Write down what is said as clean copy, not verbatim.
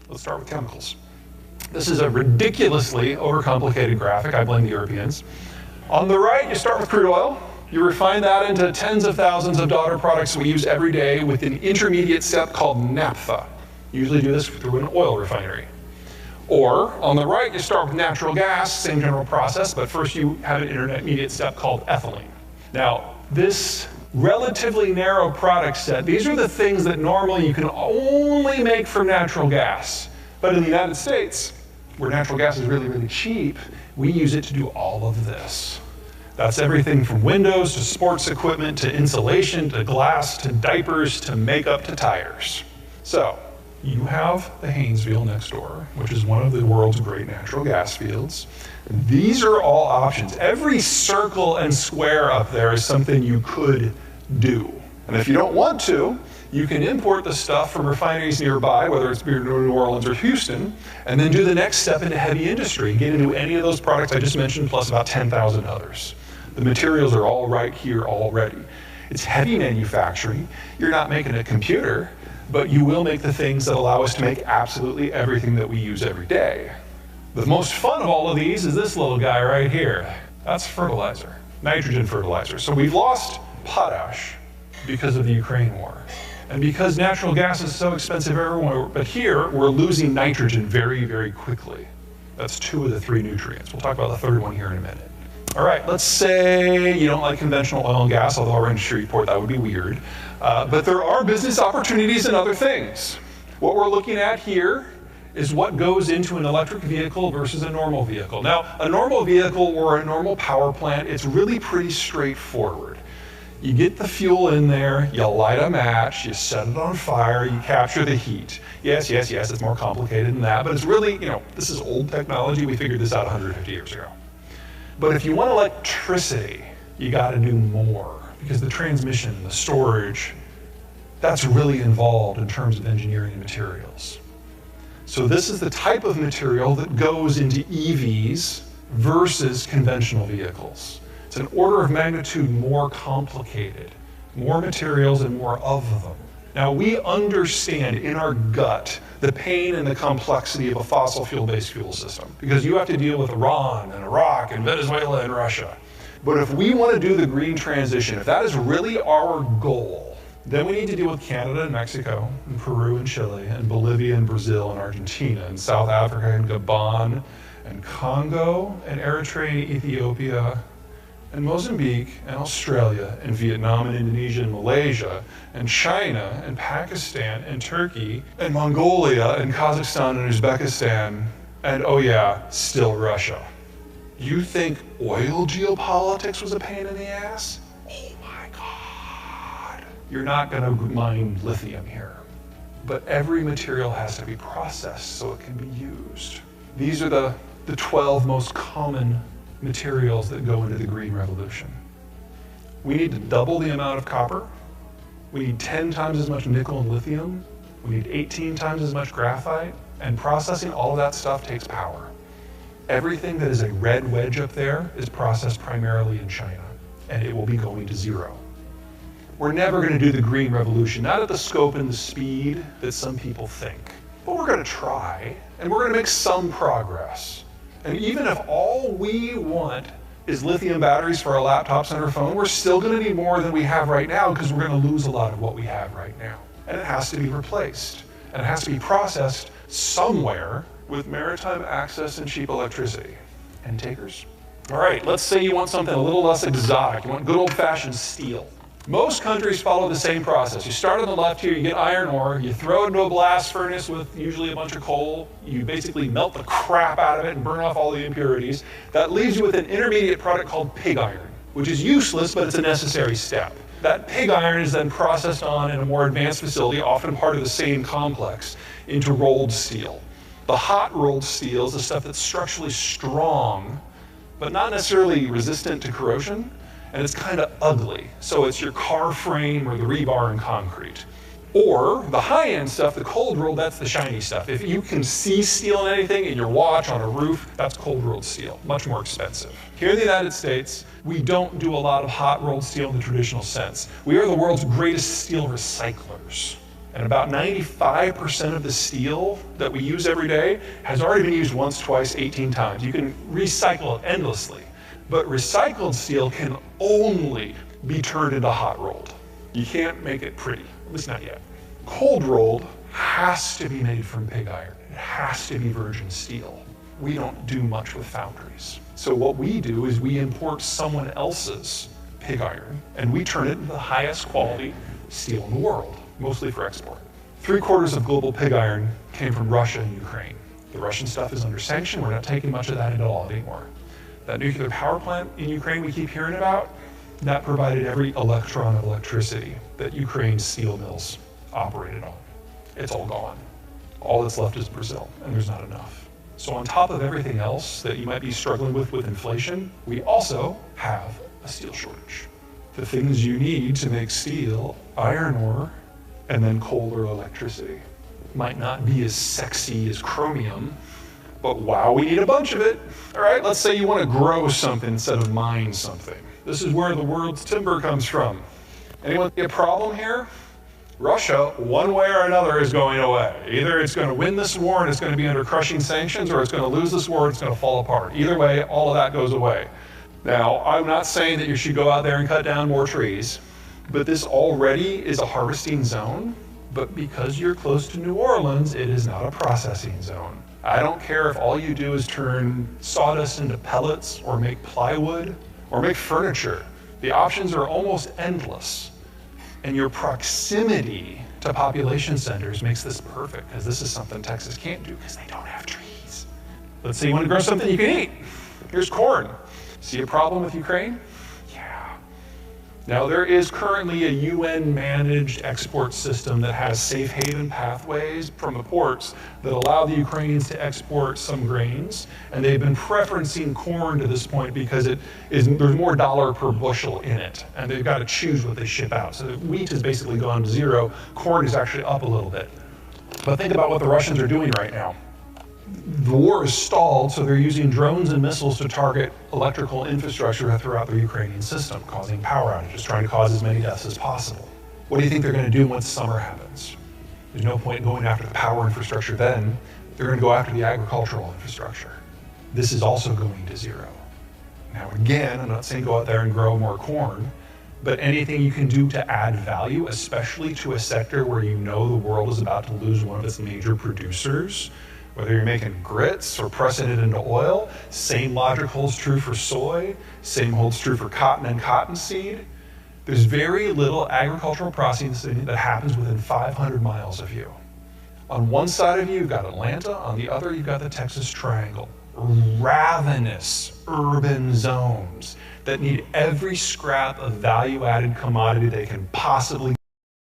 Let's start with chemicals. This is a ridiculously overcomplicated graphic. I blame the Europeans. On the right, you start with crude oil. You refine that into tens of thousands of daughter products we use every day with an intermediate step called naphtha. You usually do this through an oil refinery. Or, on the right, you start with natural gas, same general process, but first you have an intermediate step called ethylene. Now, this relatively narrow product set, these are the things that normally you can only make from natural gas. But in the United States, where natural gas is really, really cheap, we use it to do all of this. That's everything from windows to sports equipment to insulation to glass to diapers to makeup to tires. So, you have the Haynesville next door, which is one of the world's great natural gas fields. These are all options. Every circle and square up there is something you could do. And if you don't want to, you can import the stuff from refineries nearby, whether it's New Orleans or Houston, and then do the next step into heavy industry, get into any of those products I just mentioned, plus about 10,000 others. The materials are all right here already. It's heavy manufacturing. You're not making a computer, but you will make the things that allow us to make absolutely everything that we use every day. The most fun of all of these is this little guy right here. That's fertilizer, nitrogen fertilizer. So we've lost potash because of the Ukraine war. And because natural gas is so expensive everywhere, but here we're losing nitrogen very, very quickly. That's 2 of the 3 nutrients. We'll talk about the third one here in a minute. All right, let's say you don't like conventional oil and gas, although our industry report, that would be weird. But there are business opportunities in other things. What we're looking at here is what goes into an electric vehicle versus a normal vehicle. Now, a normal vehicle or a normal power plant, it's really pretty straightforward. You get the fuel in there, you light a match, you set it on fire, you capture the heat. Yes, it's more complicated than that, but it's really, this is old technology. We figured this out 150 years ago. But if you want electricity, you gotta do more, because the transmission, the storage, that's really involved in terms of engineering and materials. So this is the type of material that goes into EVs versus conventional vehicles. It's an order of magnitude more complicated, more materials and more of them. Now we understand in our gut the pain and the complexity of a fossil fuel-based fuel system, because you have to deal with Iran and Iraq and Venezuela and Russia. But if we want to do the green transition, if that is really our goal, then we need to deal with Canada and Mexico and Peru and Chile and Bolivia and Brazil and Argentina and South Africa and Gabon and Congo and Eritrea and Ethiopia and Mozambique and Australia and Vietnam and Indonesia and Malaysia and China and Pakistan and Turkey and Mongolia and Kazakhstan and Uzbekistan and, oh yeah, still Russia. You think oil geopolitics was a pain in the ass? Oh my God. You're not gonna mine lithium here. But every material has to be processed so it can be used. These are the 12 most common materials that go into the green revolution. We need to double the amount of copper. We need 10 times as much nickel and lithium. We need 18 times as much graphite. And processing all of that stuff takes power. Everything that is a red wedge up there is processed primarily in China, and it will be going to zero. We're never going to do the green revolution, not at the scope and the speed that some people think. But we're going to try, and we're going to make some progress. And even if all we want is lithium batteries for our laptops and our phone, we're still going to need more than we have right now, because we're going to lose a lot of what we have right now. And it has to be replaced. And it has to be processed somewhere with maritime access and cheap electricity. And takers? All right, let's say you want something a little less exotic. You want good old-fashioned steel. Most countries follow the same process. You start on the left here, you get iron ore, you throw it into a blast furnace with usually a bunch of coal, you basically melt the crap out of it and burn off all the impurities. That leaves you with an intermediate product called pig iron, which is useless, but it's a necessary step. That pig iron is then processed on in a more advanced facility, often part of the same complex, into rolled steel. The hot rolled steel is the stuff that's structurally strong, but not necessarily resistant to corrosion. And it's kind of ugly. So it's your car frame or the rebar in concrete. Or the high-end stuff, the cold rolled, that's the shiny stuff. If you can see steel in anything, in your watch, on a roof, that's cold rolled steel, much more expensive. Here in the United States, we don't do a lot of hot rolled steel in the traditional sense. We are the world's greatest steel recyclers. And about 95% of the steel that we use every day has already been used once, twice, 18 times. You can recycle it endlessly. But recycled steel can only be turned into hot rolled. You can't make it pretty, at least not yet. Cold rolled has to be made from pig iron. It has to be virgin steel. We don't do much with foundries. So what we do is we import someone else's pig iron and we turn it into the highest quality steel in the world, mostly for export. 3/4 of global pig iron came from Russia and Ukraine. The Russian stuff is under sanction. We're not taking much of that at all anymore. That nuclear power plant in Ukraine we keep hearing about, that provided every electron of electricity that Ukraine's steel mills operated on. It's all gone. All that's left is Brazil, and there's not enough. So on top of everything else that you might be struggling with inflation, we also have a steel shortage. The things you need to make steel, iron ore, and then coal or electricity, might not be as sexy as chromium, but wow, we need a bunch of it. All right, let's say you want to grow something instead of mine something. This is where the world's timber comes from. Anyone see a problem here? Russia, one way or another, is going away. Either it's going to win this war and it's going to be under crushing sanctions, or it's going to lose this war and it's going to fall apart. Either way, all of that goes away. Now, I'm not saying that you should go out there and cut down more trees, but this already is a harvesting zone. But because you're close to New Orleans, it is not a processing zone. I don't care if all you do is turn sawdust into pellets or make plywood or make furniture. The options are almost endless. And your proximity to population centers makes this perfect, because this is something Texas can't do because they don't have trees. Let's say you want to grow something you can eat. Here's corn. See a problem with Ukraine? Yeah. Now there is currently a UN-managed export system that has safe haven pathways from the ports that allow the Ukrainians to export some grains, and they've been preferencing corn to this point because there's more dollar per bushel in it, and they've got to choose what they ship out. So wheat has basically gone to zero, corn is actually up a little bit. But think about what the Russians are doing right now. The war is stalled, so they're using drones and missiles to target electrical infrastructure throughout the Ukrainian system, causing power outages, trying to cause as many deaths as possible. What do you think they're going to do once summer happens? There's no point in going after the power infrastructure then. They're going to go after the agricultural infrastructure. This is also going to zero. Now again, I'm not saying go out there and grow more corn, but anything you can do to add value, especially to a sector where you know the world is about to lose one of its major producers, whether you're making grits or pressing it into oil, same logic holds true for soy, same holds true for cotton and cottonseed. There's very little agricultural processing that happens within 500 miles of you. On one side of you, you've got Atlanta, on the other, you've got the Texas Triangle. Ravenous urban zones that need every scrap of value-added commodity they can possibly